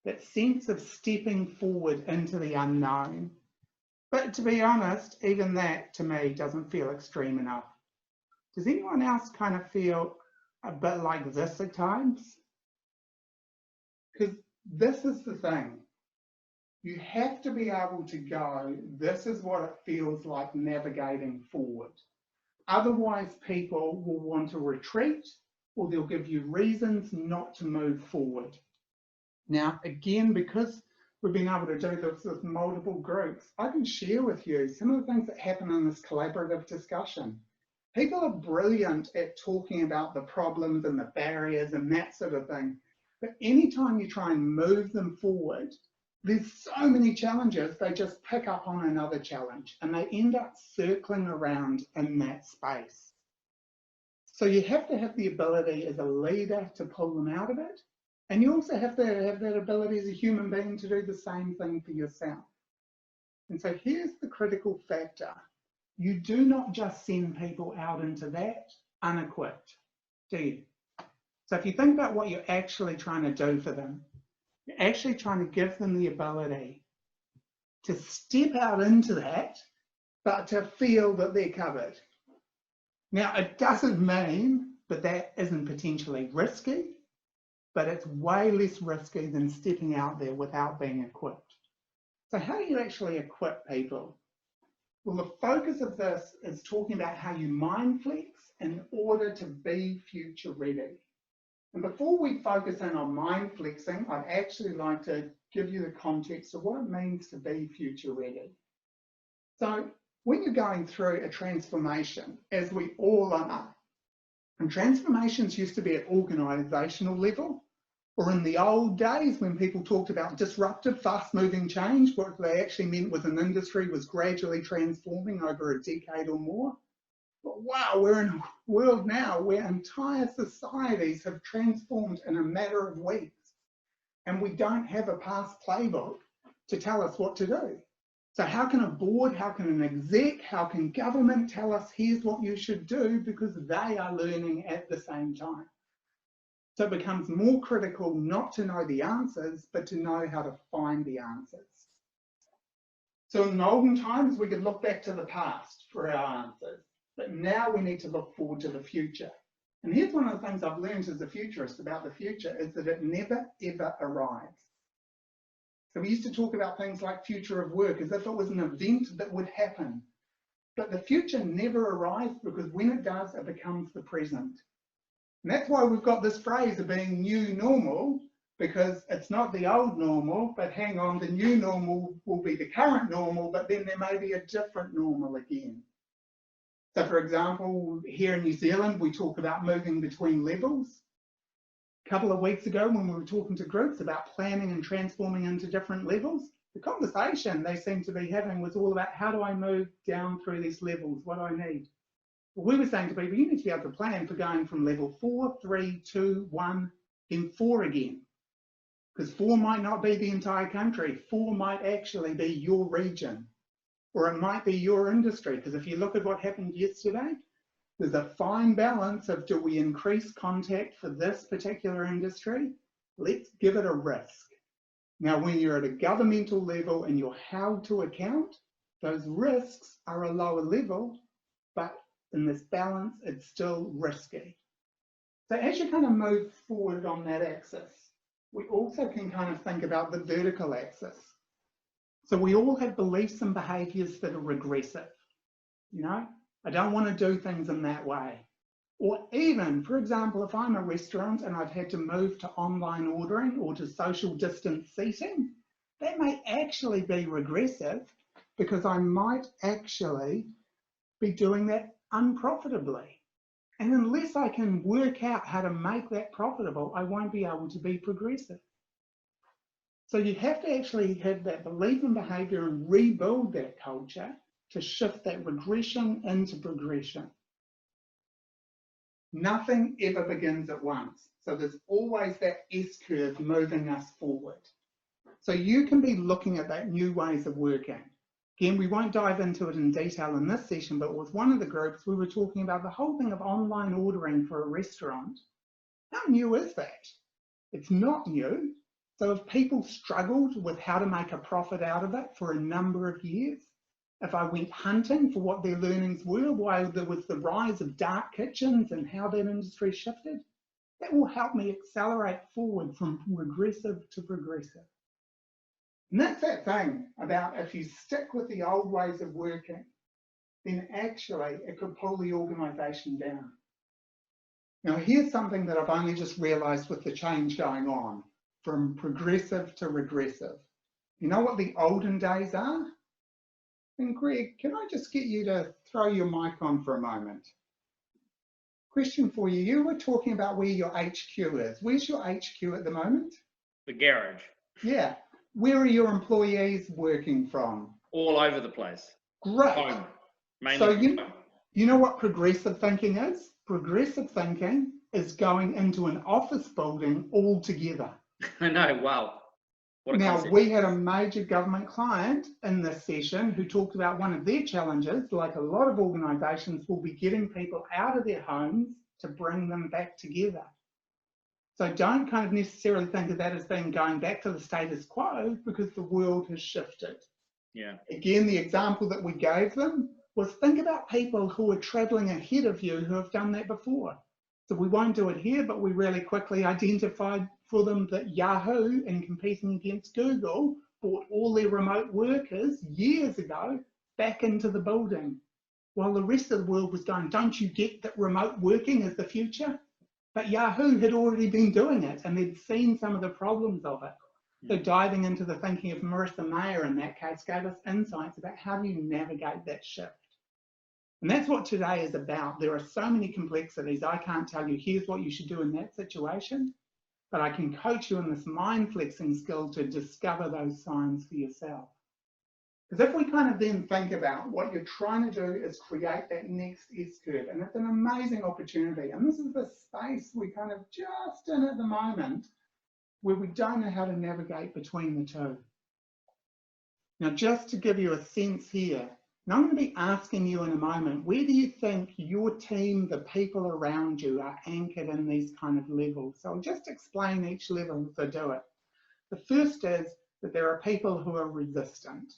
that sense of stepping forward into the unknown. But to be honest, even that to me doesn't feel extreme enough. Does anyone else kind of feel a bit like this at times? Because this is the thing. You have to be able to go, this is what it feels like navigating forward. Otherwise, people will want to retreat, or they'll give you reasons not to move forward. Now, again, because we've been able to do this with multiple groups, I can share with you some of the things that happen in this collaborative discussion. People are brilliant at talking about the problems and the barriers and that sort of thing. But anytime you try and move them forward, there's so many challenges, they just pick up on another challenge and they end up circling around in that space. So you have to have the ability as a leader to pull them out of it. And you also have to have that ability as a human being to do the same thing for yourself. And so here's the critical factor. You do not just send people out into that unequipped, do you? So if you think about what you're actually trying to do for them, you're actually trying to give them the ability to step out into that, but to feel that they're covered. Now, it doesn't mean that that isn't potentially risky, but it's way less risky than stepping out there without being equipped. So how do you actually equip people? Well, the focus of this is talking about how you mind flex in order to be future ready. And before we focus in on mind flexing, I'd actually like to give you the context of what it means to be future ready. So when you're going through a transformation, as we all are, and transformations used to be at organizational level, or in the old days when people talked about disruptive, fast-moving change, what they actually meant was an industry was gradually transforming over a decade or more. But wow, we're in a world now where entire societies have transformed in a matter of weeks, and we don't have a past playbook to tell us what to do. So how can a board, how can an exec, how can government tell us here's what you should do, because they are learning at the same time? So it becomes more critical not to know the answers, but to know how to find the answers. So in the olden times, we could look back to the past for our answers, but now we need to look forward to the future. And here's one of the things I've learned as a futurist about the future is that it never, ever arrives. So we used to talk about things like future of work as if it was an event that would happen. But the future never arrives, because when it does, it becomes the present. And that's why we've got this phrase of being new normal, because it's not the old normal, but hang on, the new normal will be the current normal, but then there may be a different normal again. So for example, here in New Zealand, we talk about moving between levels. A couple of weeks ago, when we were talking to groups about planning and transforming into different levels, the conversation they seemed to be having was all about how do I move down through these levels? What do I need? Well, we were saying to people, you need to be able to plan for going from level 4, 3, 2, 1, then 4 again. Because 4 might not be the entire country. 4 might actually be your region, or it might be your industry. Because if you look at what happened yesterday, there's a fine balance of, do we increase contact for this particular industry? Let's give it a risk. Now, when you're at a governmental level and you're held to account, those risks are a lower level, but in this balance, it's still risky. So as you kind of move forward on that axis, we also can kind of think about the vertical axis. So we all have beliefs and behaviors that are regressive. You know, I don't want to do things in that way. Or even, for example, if I'm a restaurant and I've had to move to online ordering or to social distance seating, that may actually be regressive, because I might actually be doing that unprofitably. And unless I can work out how to make that profitable, I won't be able to be progressive. So you have to actually have that belief and behavior and rebuild that culture to shift that regression into progression. Nothing ever begins at once. So there's always that S-curve moving us forward. So you can be looking at that new ways of working. Again, we won't dive into it in detail in this session, but with one of the groups, we were talking about the whole thing of online ordering for a restaurant. How new is that? It's not new, So if people struggled with how to make a profit out of it for a number of years, if I went hunting for what their learnings were, while there was the rise of dark kitchens and how that industry shifted, that will help me accelerate forward from regressive to progressive. And that's that thing about if you stick with the old ways of working, then actually it could pull the organisation down. Now, here's something that I've only just realised with the change going on, from progressive to regressive. You know what the olden days are? And Greg, can I just get you to throw your mic on for a moment? Question for you. You were talking about where your HQ is. Where's your HQ at the moment? The garage. Yeah. Where are your employees working from? All over the place. Great. Home. Mainly So home. you know what progressive thinking is? Progressive thinking is going into an office building altogether. I know, wow. What a Now, concept. we had a major government client in this session who talked about one of their challenges, like a lot of organisations, will be getting people out of their homes to bring them back together. So don't kind of necessarily think of that as being going back to the status quo, because the world has shifted. Yeah. Again, the example that we gave them was, think about people who are travelling ahead of you who have done that before. So we won't do it here, but we really quickly identified for them that Yahoo, in competing against Google, brought all their remote workers years ago back into the building, while the rest of the world was going, don't you get that remote working is the future? But Yahoo had already been doing it, and they'd seen some of the problems of it. So diving into the thinking of Marissa Mayer in that case gave us insights about how do you navigate that shift. And that's what today is about. There are so many complexities. I can't tell you, here's what you should do in that situation, but I can coach you in this mind flexing skill to discover those signs for yourself. Because if we kind of then think about what you're trying to do is create that next SCurve, and it's an amazing opportunity. And this is the space we kind of just in at the moment where we don't know how to navigate between the two. Now, just to give you a sense here, now I'm going to be asking you in a moment, where do you think your team, the people around you, are anchored in these kind of levels? So I'll just explain each level as I do it. The first is that there are people who are resistant.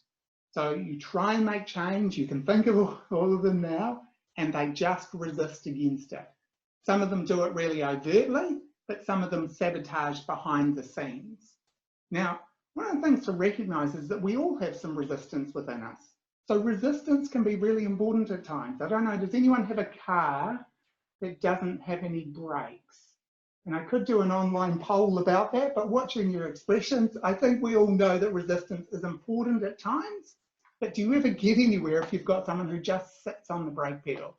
So you try and make change, you can think of all of them now, and they just resist against it. Some of them do it really overtly, but some of them sabotage behind the scenes. Now, one of the things to recognise is that we all have some resistance within us. So resistance can be really important at times. I don't know, does anyone have a car that doesn't have any brakes? And I could do an online poll about that, but watching your expressions, I think we all know that resistance is important at times. But do you ever get anywhere if you've got someone who just sits on the brake pedal?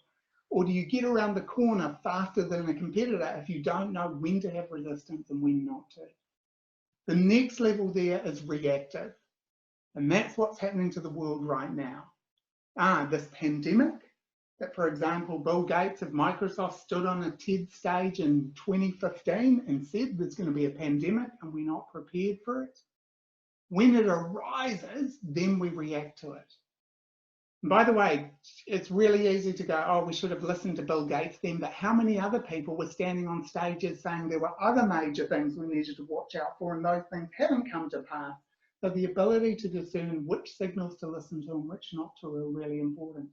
Or do you get around the corner faster than a competitor if you don't know when to have resistance and when not to? The next level there is reactive. And that's what's happening to the world right now. This pandemic, that for example, Bill Gates of Microsoft stood on a TED stage in 2015 and said there's going to be a pandemic and we're not prepared for it. When it arises, then we react to it. And by the way, it's really easy to go, oh, we should have listened to Bill Gates then, but how many other people were standing on stages saying there were other major things we needed to watch out for, and those things haven't come to pass? So the ability to discern which signals to listen to and which not to are really important.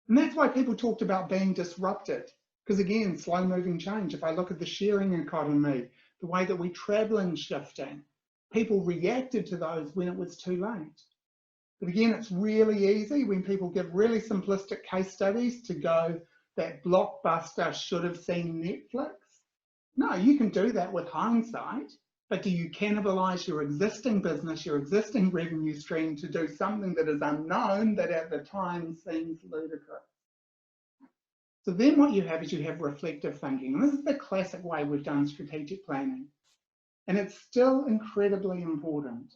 And that's why people talked about being disrupted. Because again, slow moving change. If I look at the sharing economy, the way that we travel and shifting, people reacted to those when it was too late. But again, it's really easy when people give really simplistic case studies to go, that Blockbuster should have seen Netflix. No, you can do that with hindsight. But do you cannibalise your existing business, your existing revenue stream to do something that is unknown that at the time seems ludicrous? So then what you have is you have reflective thinking. And this is the classic way we've done strategic planning. And it's still incredibly important.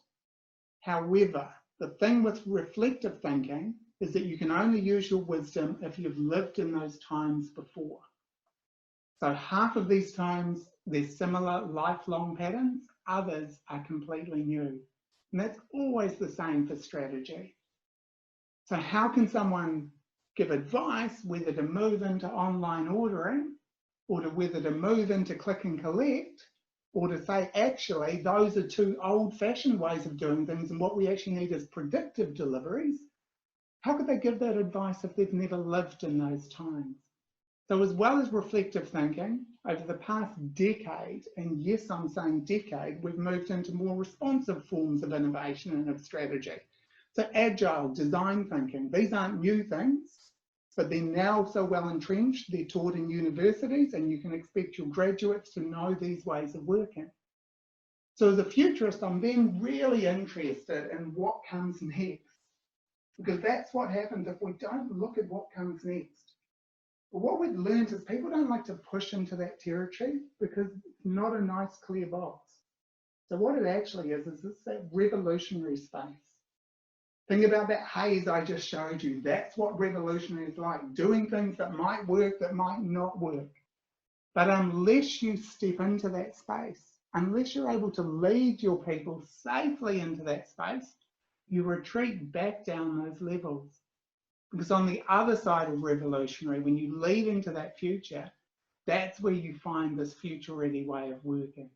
However, the thing with reflective thinking is that you can only use your wisdom if you've lived in those times before. So half of these times, they're similar lifelong patterns, others are completely new. And that's always the same for strategy. So how can someone give advice whether to move into online ordering or to whether to move into click and collect or to say, actually, those are two old-fashioned ways of doing things, and what we actually need is predictive deliveries. How could they give that advice if they've never lived in those times? So as well as reflective thinking, over the past decade, and yes, I'm saying decade, we've moved into more responsive forms of innovation and of strategy. So agile design thinking, these aren't new things, but they're now so well entrenched, they're taught in universities, and you can expect your graduates to know these ways of working. So as a futurist, I'm then really interested in what comes next, because that's what happens if we don't look at what comes next. But what we've learned is people don't like to push into that territory because it's not a nice, clear box. So what it actually is it's that revolutionary space. Think about that haze I just showed you. That's what revolutionary is like, doing things that might work, that might not work. But unless you step into that space, unless you're able to lead your people safely into that space, you retreat back down those levels. Because on the other side of revolutionary, when you lead into that future, that's where you find this future-ready way of working.